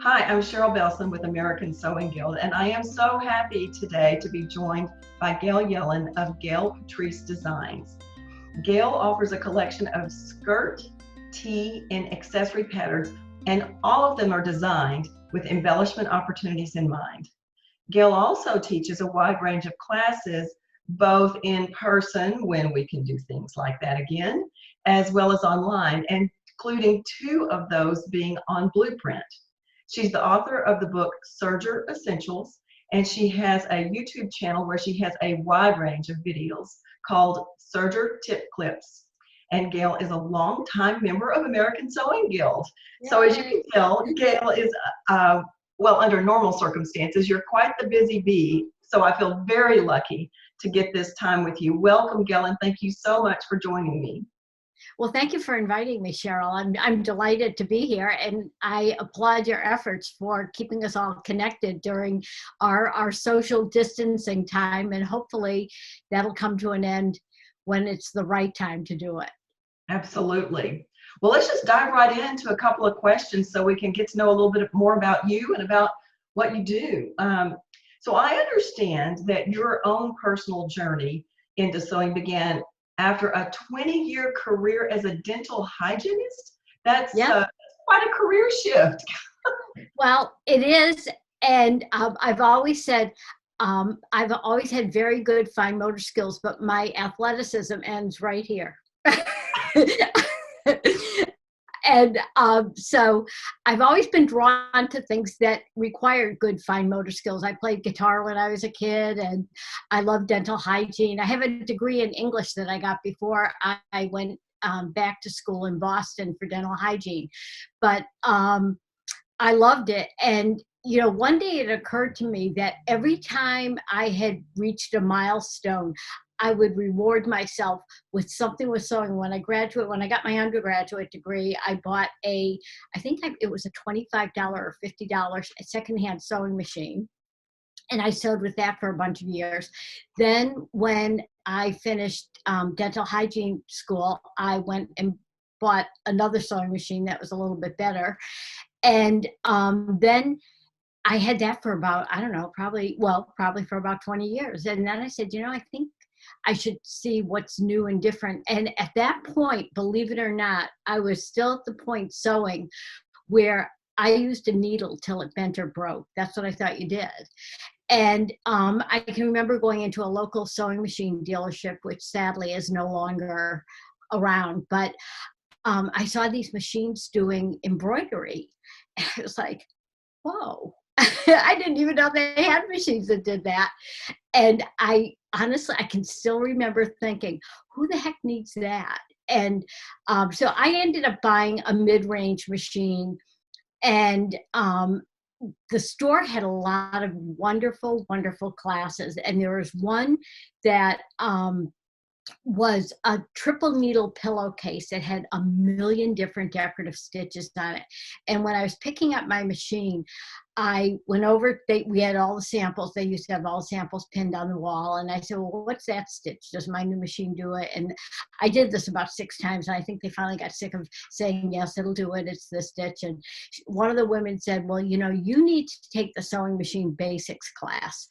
Hi, I'm Cheryl Belson with American Sewing Guild, and I am so happy today to be joined by Gail Yellen of Gail Patrice Designs. Gail offers a collection of skirt, tee, and accessory patterns, and all of them are designed with embellishment opportunities in mind. Gail also teaches a wide range of classes, both in person, when we can do things like that again, as well as online, including two of those being on Blueprint. She's the author of the book Serger Essentials, and she has a YouTube channel where she has a wide range of videos called Serger Tip Clips. And Gail is a longtime member of American Sewing Guild. Yay. So as you can tell, Gail is, well, under normal circumstances, you're quite the busy bee. So I feel very lucky to get this time with you. Welcome, Gail, and thank you so much for joining me. Well, thank you for inviting me, Cheryl. I'm delighted to be here, and I applaud your efforts for keeping us all connected during our social distancing time, and hopefully that'll come to an end when it's the right time to do it. Absolutely. Well, let's just dive right into a couple of questions so we can get to know a little bit more about you and about what you do. So I understand that your own personal journey into sewing began after a 20-year career as a dental hygienist. That's quite a career shift. Well, it is, and I've always said I've always had very good fine motor skills, but my athleticism ends right here. And so I've always been drawn to things that required good fine motor skills. I played guitar when I was a kid, and I love dental hygiene. I have a degree in English that I got before I went back to school in Boston for dental hygiene. But I loved it. And you know, one day it occurred to me that every time I had reached a milestone, I would reward myself with something with sewing. When I got my undergraduate degree, I bought it was a $25 or $50 secondhand sewing machine. And I sewed with that for a bunch of years. Then when I finished dental hygiene school, I went and bought another sewing machine that was a little bit better. And then I had that for about, I don't know, probably for about 20 years. And then I said, you know, I think I should see what's new and different. And at that point, believe it or not, I was still at the point sewing where I used a needle till it bent or broke. That's what I thought you did. And I can remember going into a local sewing machine dealership, which sadly is no longer around. But I saw these machines doing embroidery. And I was like, whoa. I didn't even know they had machines that did that. And I honestly can still remember thinking, who the heck needs that? And so I ended up buying a mid-range machine, and the store had a lot of wonderful, wonderful classes. And there was one that was a triple needle pillowcase that had a million different decorative stitches on it. And when I was picking up my machine, I went over, we had all the samples. They used to have all the samples pinned on the wall. And I said, well, what's that stitch? Does my new machine do it? And I did this about 6 times. And I think they finally got sick of saying, yes, it'll do it. It's this stitch. And one of the women said, well, you know, you need to take the sewing machine basics class.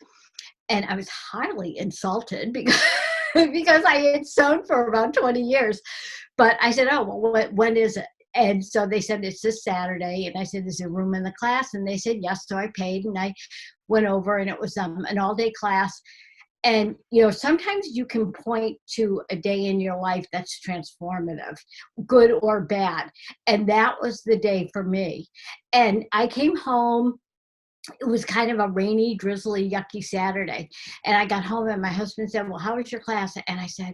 And I was highly insulted because I had sewn for about 20 years. But I said, oh, well, when is it? And so they said, it's this Saturday. And I said, is there room in the class? And they said, yes. So I paid, and I went over, and it was an all-day class. And, you know, sometimes you can point to a day in your life that's transformative, good or bad. And that was the day for me. And I came home. It was kind of a rainy, drizzly, yucky Saturday. And I got home, and my husband said, well, how was your class? And I said,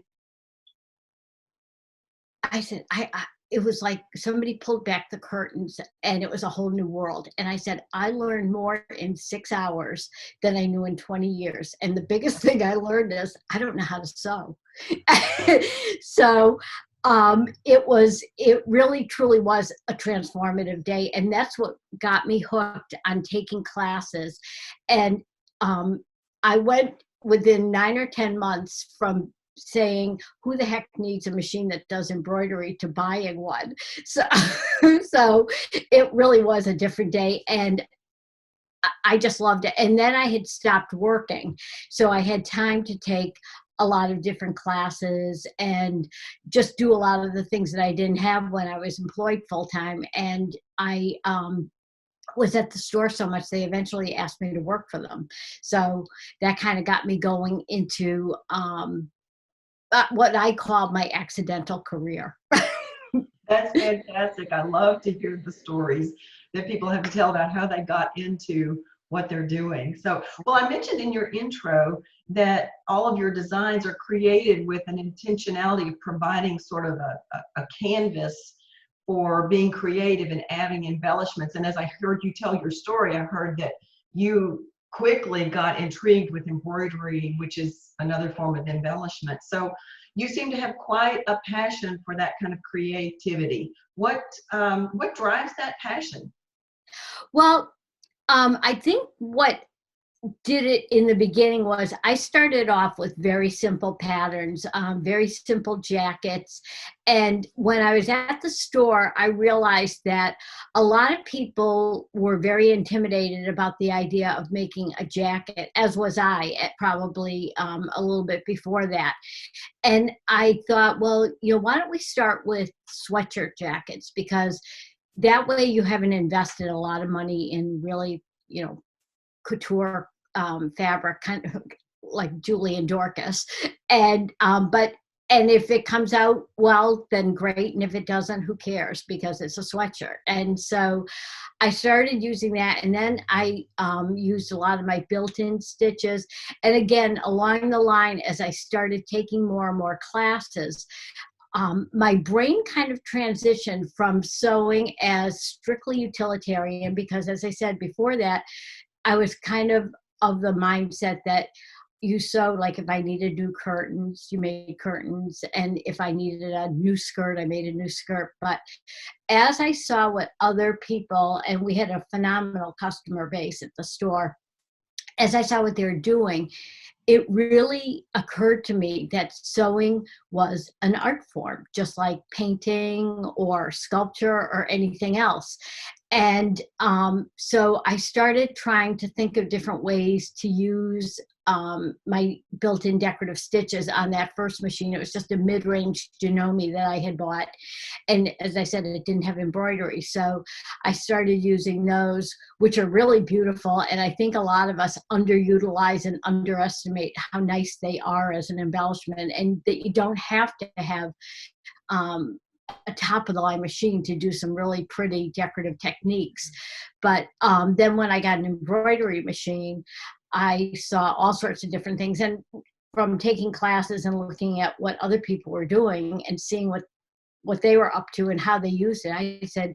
it was like somebody pulled back the curtains, and it was a whole new world. And I said, I learned more in 6 hours than I knew in 20 years. And the biggest thing I learned is I don't know how to sew. So it really truly was a transformative day. And that's what got me hooked on taking classes. And I went within 9 or 10 months from saying, who the heck needs a machine that does embroidery, to buying one. So, so it really was a different day. And I just loved it. And then I had stopped working. So I had time to take a lot of different classes and just do a lot of the things that I didn't have when I was employed full time. And I was at the store so much, they eventually asked me to work for them. So that kind of got me going into what I call my accidental career. That's fantastic. I love to hear the stories that people have to tell about how they got into what they're doing. So, well, I mentioned in your intro that all of your designs are created with an intentionality of providing sort of a canvas for being creative and adding embellishments. And as I heard you tell your story, I heard that you quickly got intrigued with embroidery, which is another form of embellishment. So you seem to have quite a passion for that kind of creativity. What drives that passion? Well, I think what did it in the beginning was I started off with very simple patterns, very simple jackets. And when I was at the store, I realized that a lot of people were very intimidated about the idea of making a jacket, as was I, at probably a little bit before that. And I thought, well, why don't we start with sweatshirt jackets? Because that way you haven't invested a lot of money in really, couture fabric, kind of like Julie and Dorcas. And and if it comes out well, then great. And if it doesn't, who cares? Because it's a sweatshirt. And so I started using that, and then I used a lot of my built-in stitches. And again, along the line, as I started taking more and more classes, my brain kind of transitioned from sewing as strictly utilitarian, because as I said before that, I was kind of the mindset that you sew, like if I needed new curtains, you made curtains. And if I needed a new skirt, I made a new skirt. But as I saw what other people, and we had a phenomenal customer base at the store, as I saw what they were doing, it really occurred to me that sewing was an art form, just like painting or sculpture or anything else. And so I started trying to think of different ways to use my built-in decorative stitches on that first machine. It was just a mid-range Janome that I had bought. And as I said, it didn't have embroidery. So I started using those, which are really beautiful. And I think a lot of us underutilize and underestimate how nice they are as an embellishment, and that you don't have to have a top of the line machine to do some really pretty decorative techniques. But then when I got an embroidery machine, I saw all sorts of different things. And from taking classes and looking at what other people were doing and seeing what they were up to and how they used it, I said,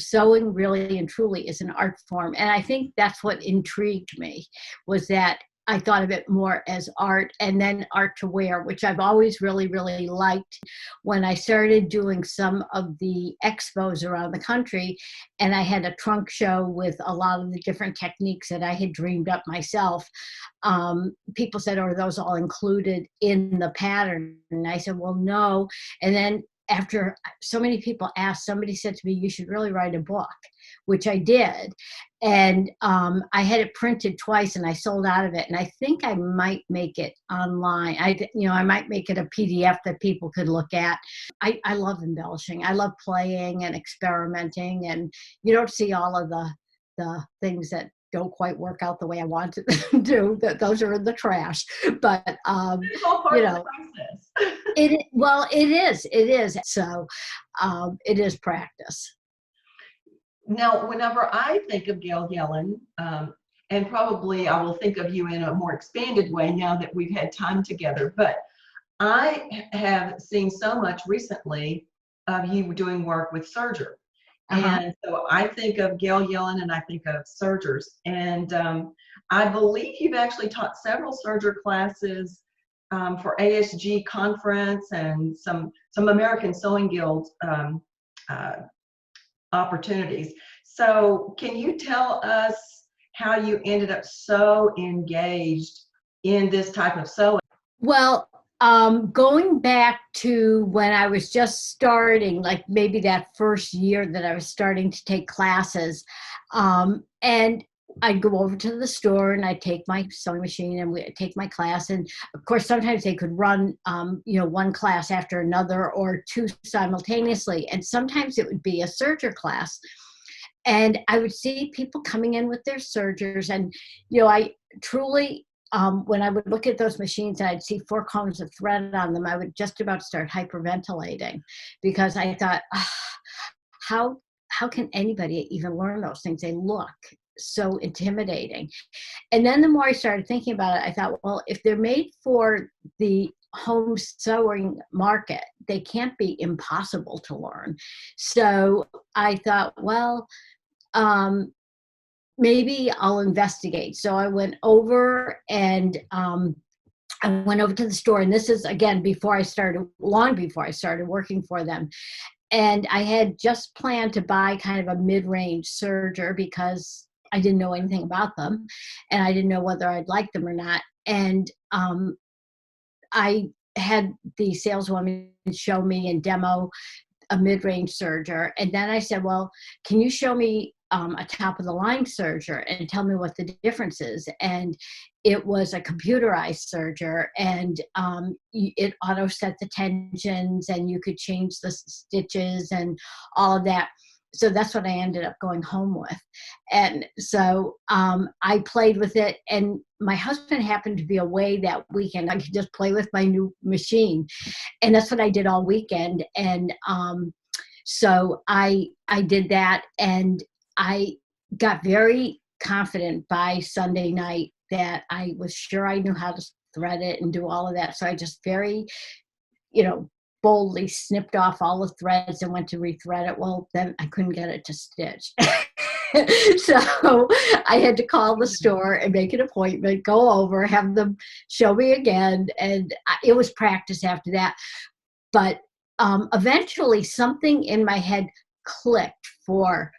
sewing really and truly is an art form. And I think that's what intrigued me, was that I thought of it more as art, and then art to wear, which I've always really, really liked. When I started doing some of the expos around the country, and I had a trunk show with a lot of the different techniques that I had dreamed up myself, people said, "Are those all included in the pattern?" And I said, "Well, no." And then after so many people asked, somebody said to me, "You should really write a book," which I did. And I had it printed twice, and I sold out of it. And I think I might make it online. I might make it a PDF that people could look at. I love embellishing. I love playing and experimenting. And you don't see all of the things that don't quite work out the way I want them to do. That those are in the trash. But It's all part of the process. it is. So it is practice. Now, whenever I think of Gail Yellen, and probably I will think of you in a more expanded way now that we've had time together, but I have seen so much recently of you doing work with Serger. Uh-huh. And so I think of Gail Yellen and I think of Sergers. And I believe you've actually taught several Serger classes for ASG conference and some American Sewing Guild opportunities. So can you tell us how you ended up so engaged in this type of sewing? Well, Going back to when I was just starting, like maybe that first year that I was starting to take classes, and I'd go over to the store and I'd take my sewing machine and we take my class. And of course, sometimes they could run, one class after another or two simultaneously. And sometimes it would be a serger class. And I would see people coming in with their sergers, and I truly, when I would look at those machines and I'd see 4 cones of thread on them, I would just about start hyperventilating, because I thought, how can anybody even learn those things? They look so intimidating. And then the more I started thinking about it, I thought, well, if they're made for the home sewing market, they can't be impossible to learn. So I thought, well, maybe I'll investigate. So I went over and I went over to the store, and this is again long before I started working for them. And I had just planned to buy kind of a mid-range serger because I didn't know anything about them, and I didn't know whether I'd like them or not. And I had the saleswoman show me and demo a mid-range serger, and then I said, well, can you show me a top of the line serger and tell me what the difference is? And it was a computerized serger, and it auto set the tensions, and you could change the stitches and all of that. So that's what I ended up going home with. And so I played with it, and my husband happened to be away that weekend. I could just play with my new machine, and that's what I did all weekend. And so I did that, and I got very confident by Sunday night that I was sure I knew how to thread it and do all of that. So I just very, boldly snipped off all the threads and went to rethread it. Well, then I couldn't get it to stitch. So I had to call the store and make an appointment, go over, have them show me again. And it was practice after that. But eventually something in my head clicked for,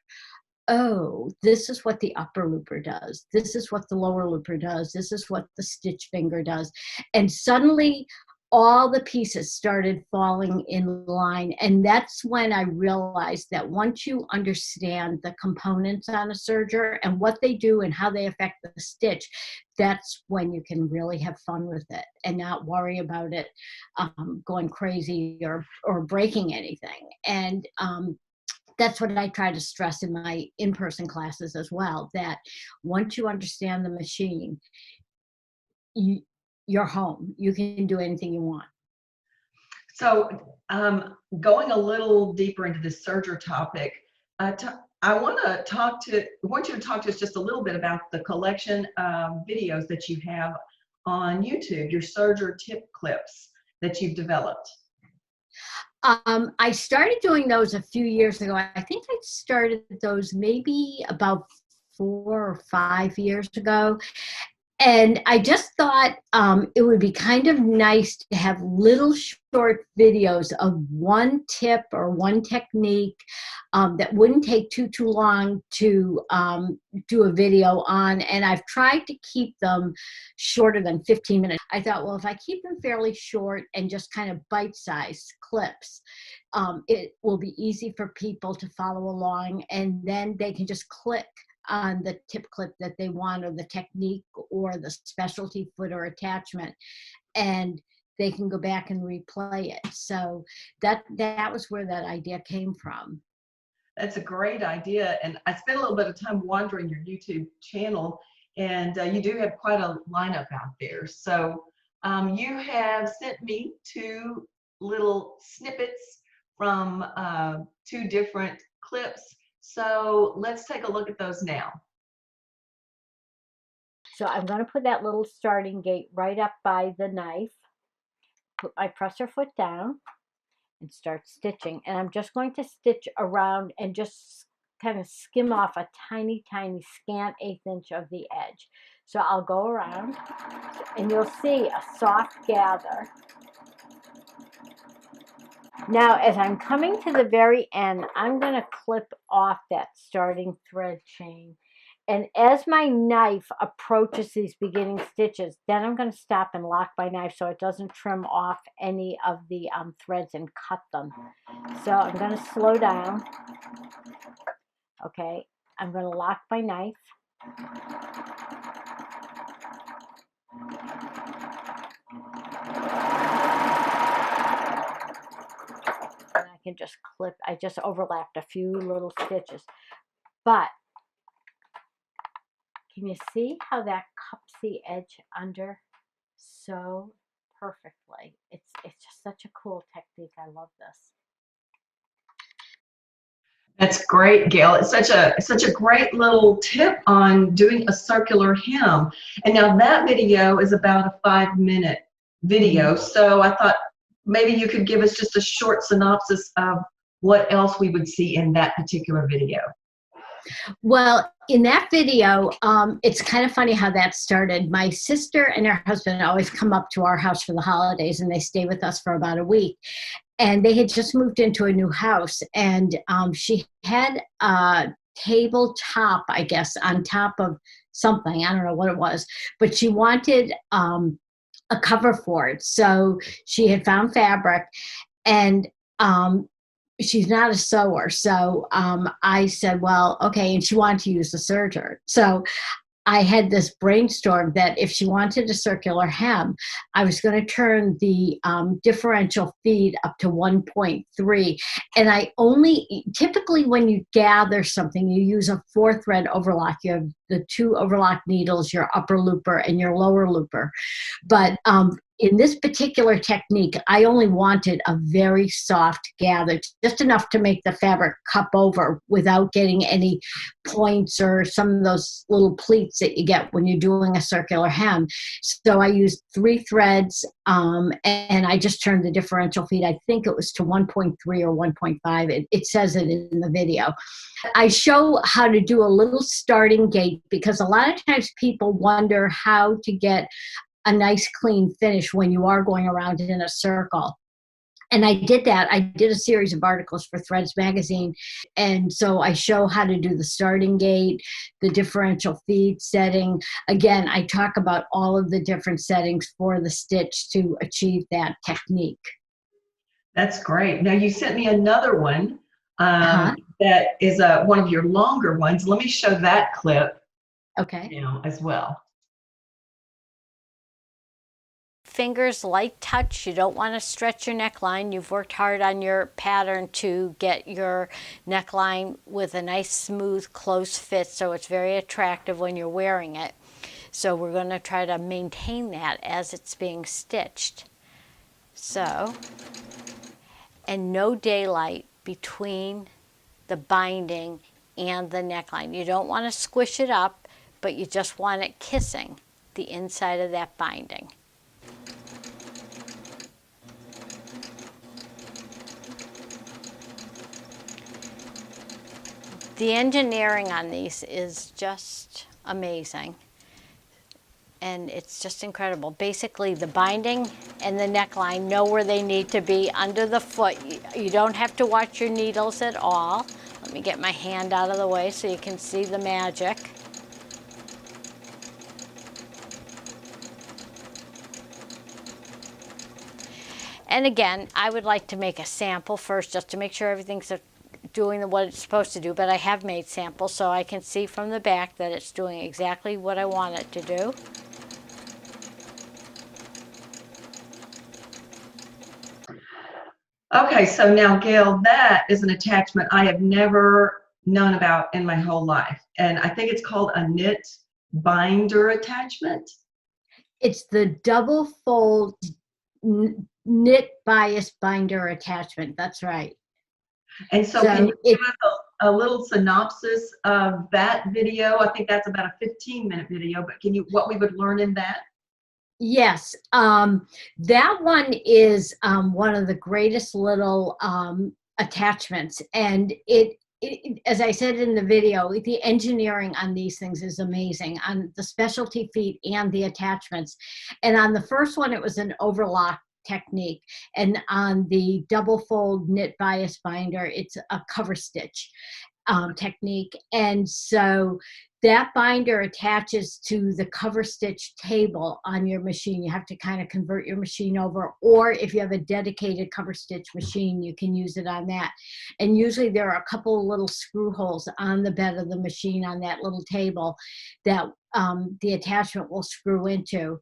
oh, this is what the upper looper does. This is what the lower looper does. This is what the stitch finger does. And suddenly all the pieces started falling in line. And that's when I realized that once you understand the components on a serger and what they do and how they affect the stitch, that's when you can really have fun with it and not worry about it going crazy or breaking anything. And that's what I try to stress in my in-person classes as well, that once you understand the machine, you're home. You can do anything you want. So going a little deeper into this serger topic, I want you to talk to us just a little bit about the collection of videos that you have on YouTube, your Serger Tip Clips that you've developed. I started doing those a few years ago. I think I started those maybe about 4 or 5 years ago. And I just thought it would be kind of nice to have little short videos of one tip or one technique that wouldn't take too long to do a video on. And I've tried to keep them shorter than 15 minutes. I thought, well, if I keep them fairly short and just kind of bite-sized clips, it will be easy for people to follow along, and then they can just click on the tip clip that they want, or the technique, or the specialty foot or attachment, and they can go back and replay it. So that was where that idea came from. That's a great idea. And I spent a little bit of time wandering your YouTube channel, and you do have quite a lineup out there. So you have sent me 2 little snippets from 2 different clips. So let's take a look at those now. So I'm going to put that little starting gate right up by the knife, put my presser foot down, and start stitching. And I'm just going to stitch around and just kind of skim off a tiny, tiny scant 1/8 inch of the edge. So I'll go around, and you'll see a soft gather. Now, as I'm coming to the very end, I'm going to clip off that starting thread chain. And as my knife approaches these beginning stitches, then I'm going to stop and lock my knife so it doesn't trim off any of the threads and cut them. So I'm going to slow down. Okay, I'm going to lock my knife. And I can just clip, I just overlapped a few little stitches. But can you see how that cups the edge under so perfectly? It's just such a cool technique. I love this. That's great, Gail. It's such a great little tip on doing a circular hem. And now that video is about a 5-minute video. So I thought maybe you could give us just a short synopsis of what else we would see in that particular video. Well, in that video, it's kind of funny how that started. My sister and her husband always come up to our house for the holidays, and they stay with us for about a week. And they had just moved into a new house, and she had a tabletop, I guess, on top of something. I don't know what it was, but she wanted a cover for it. So she had found fabric, and she's not a sewer. So I said, well, okay. And she wanted to use the serger. So I had this brainstorm that if she wanted a circular hem, I was going to turn the differential feed up to 1.3. And I typically when you gather something, you use a 4-thread overlock. You have the 2 overlock needles, your upper looper and your lower looper. But in this particular technique, I only wanted a very soft gather, just enough to make the fabric cup over without getting any points or some of those little pleats that you get when you're doing a circular hem. So I used 3 threads, and I just turned the differential feed, I think it was to 1.3 or 1.5. It says it in the video. I show how to do a little starting gate because a lot of times people wonder how to get a nice clean finish when you are going around in a circle. And I did that. I did a series of articles for Threads magazine. And so I show how to do the starting gate, the differential feed setting. Again, I talk about all of the different settings for the stitch to achieve that technique. That's great. Now you sent me another one that is one of your longer ones. Let me show that clip now as well. Fingers light touch. You don't want to stretch your neckline. You've worked hard on your pattern to get your neckline with a nice smooth close fit, so it's very attractive when you're wearing it. So we're going to try to maintain that as it's being stitched. So, and no daylight between the binding and the neckline. You don't want to squish it up, but you just want it kissing the inside of that binding. The engineering on these is just amazing, and it's just incredible. Basically, the binding and the neckline know where they need to be under the foot. You don't have to watch your needles at all. Let me get my hand out of the way so you can see the magic. And again, I would like to make a sample first just to make sure everything's doing what it's supposed to do, but I have made samples so I can see from the back that it's doing exactly what I want it to do. Okay, so now Gail, that is an attachment I have never known about in my whole life. And I think it's called a knit binder attachment. It's the double fold knit bias binder attachment. That's right. And so can you give us a little synopsis of that video? I think that's about a 15-minute video, but what we would learn in that? Yes, that one is one of the greatest little attachments, and it, as I said in the video, the engineering on these things is amazing, on the specialty feet and the attachments. And on the first one, it was an overlock technique, and on the double fold knit bias binder, it's a cover stitch. technique. And so that binder attaches to the cover stitch table on your machine. You have to kind of convert your machine over, or if you have a dedicated cover stitch machine, you can use it on that. And usually there are a couple of little screw holes on the bed of the machine on that little table that the attachment will screw into.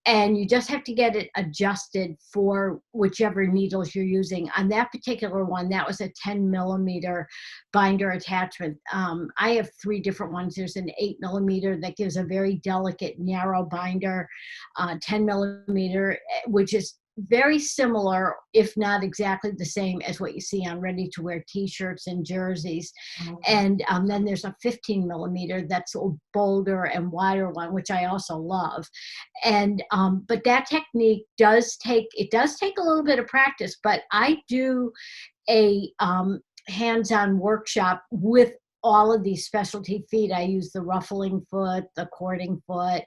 And you just have to get it adjusted for whichever needles you're using. On that particular one, that was a 10mm binder attachment. I have 3 different ones. There's an 8mm that gives a very delicate, narrow binder, 10mm, which is very similar, if not exactly the same as what you see on ready-to-wear t-shirts and jerseys. And then there's a 15mm that's a bolder and wider one, which I also love. And but that technique does take a little bit of practice, but I do a hands-on workshop with all of these specialty feet. I use the ruffling foot, the cording foot,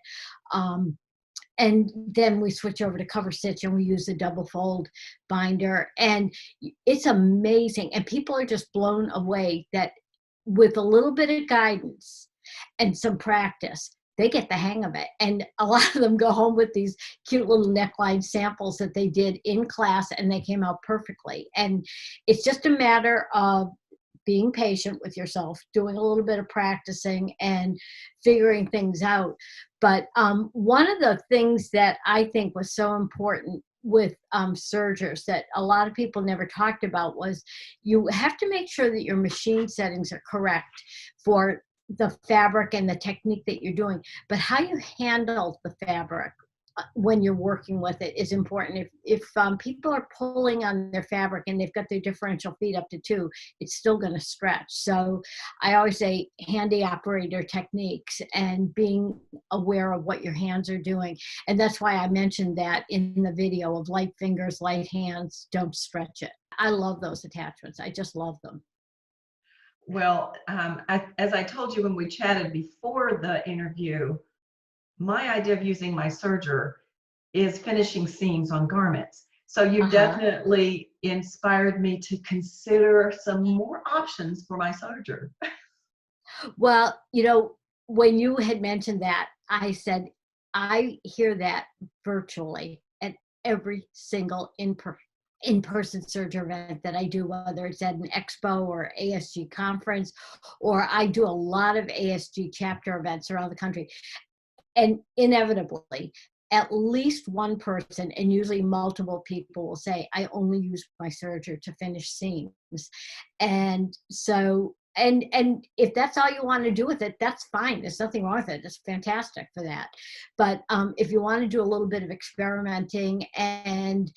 and then we switch over to cover stitch and we use the double fold binder. And it's amazing. And people are just blown away that with a little bit of guidance and some practice, they get the hang of it. And a lot of them go home with these cute little neckline samples that they did in class, and they came out perfectly. And it's just a matter of being patient with yourself, doing a little bit of practicing and figuring things out. But one of the things that I think was so important with sergers that a lot of people never talked about was you have to make sure that your machine settings are correct for the fabric and the technique that you're doing, but how you handle the fabric when you're working with it is important. If people are pulling on their fabric and they've got their differential feet up to 2, it's still going to stretch. So I always say handy operator techniques and being aware of what your hands are doing. And that's why I mentioned that in the video of light fingers, light hands, don't stretch it. I love those attachments. I just love them. Well, as I told you when we chatted before the interview, my idea of using my serger is finishing seams on garments. So you've definitely inspired me to consider some more options for my serger. Well, you know, when you had mentioned that, I said, I hear that virtually at every single in-person serger event that I do, whether it's at an expo or ASG conference, or I do a lot of ASG chapter events around the country. And inevitably, at least one person, and usually multiple people, will say, I only use my serger to finish seams. And so, and if that's all you want to do with it, that's fine. There's nothing wrong with it. It's fantastic for that. But if you want to do a little bit of experimenting and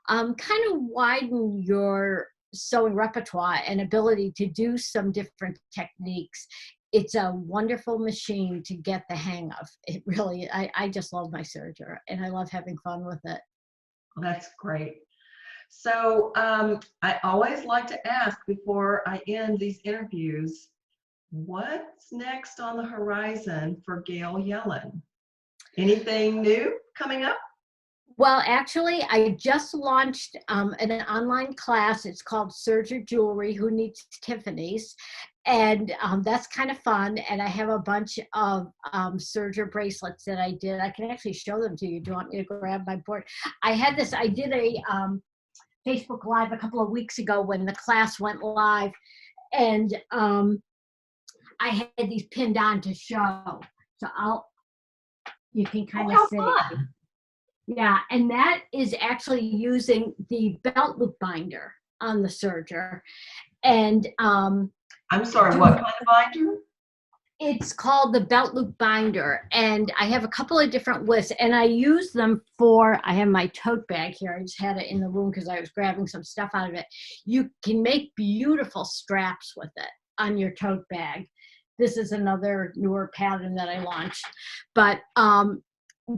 kind of widen your sewing repertoire and ability to do some different techniques, it's a wonderful machine to get the hang of. It really, I just love my serger, and I love having fun with it. That's great. So I always like to ask before I end these interviews, what's next on the horizon for Gail Yellen? Anything new coming up? Well, actually, I just launched an online class. It's called Serger Jewelry, Who Needs Tiffany's? And that's kind of fun. And I have a bunch of serger bracelets that I did. I can actually show them to you. Do you want me to grab my board? I did a Facebook Live a couple of weeks ago when the class went live. And I had these pinned on to show. So you can kind of see. Fun. Yeah, and that is actually using the belt loop binder on the serger. And I'm sorry, what kind of binder? it's called the belt loop binder, and I have a couple of different lists, and I use them for, I have my tote bag here. I just had it in the room because I was grabbing some stuff out of it. You can make beautiful straps with it on your tote bag. This is another newer pattern that I launched, but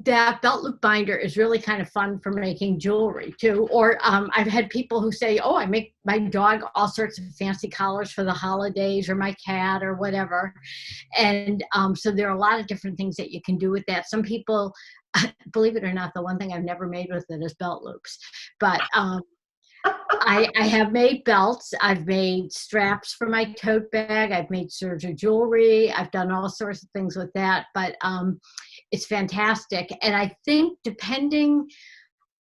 that belt loop binder is really kind of fun for making jewelry too. Or I've had people who say, oh, I make my dog all sorts of fancy collars for the holidays, or my cat, or whatever. And so there are a lot of different things that you can do with that. Some people, believe it or not, the one thing I've never made with it is belt loops. But I have made belts. I've made straps for my tote bag. I've made Serger jewelry. I've done all sorts of things with that, but it's fantastic. And I think depending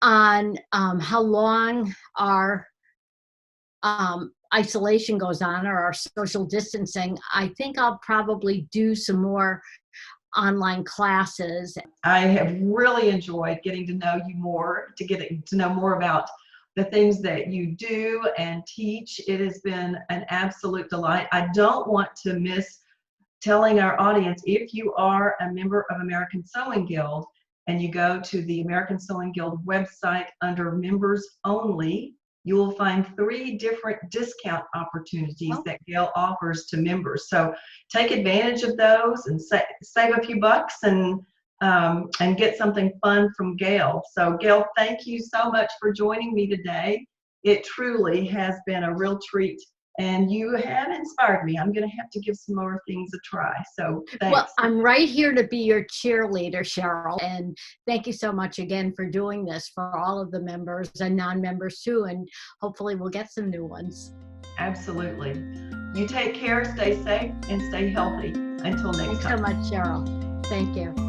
on how long our isolation goes on or our social distancing, I think I'll probably do some more online classes. I have really enjoyed getting to know you more, to get to know more about the things that you do and teach. It has been an absolute delight. I don't want to miss telling our audience, if you are a member of American Sewing Guild and you go to the American Sewing Guild website under members only, you will find 3 different discount opportunities that Gail offers to members. So take advantage of those and save a few bucks and get something fun from Gail. So Gail, thank you so much for joining me today. It truly has been a real treat, and you have inspired me. I'm going to have to give some more things a try. So thanks. Well, I'm right here to be your cheerleader, Cheryl. And thank you so much again for doing this for all of the members and non-members too. And hopefully we'll get some new ones. Absolutely. You take care, stay safe, and stay healthy. Until next time. Thanks so much, Cheryl. Thank you.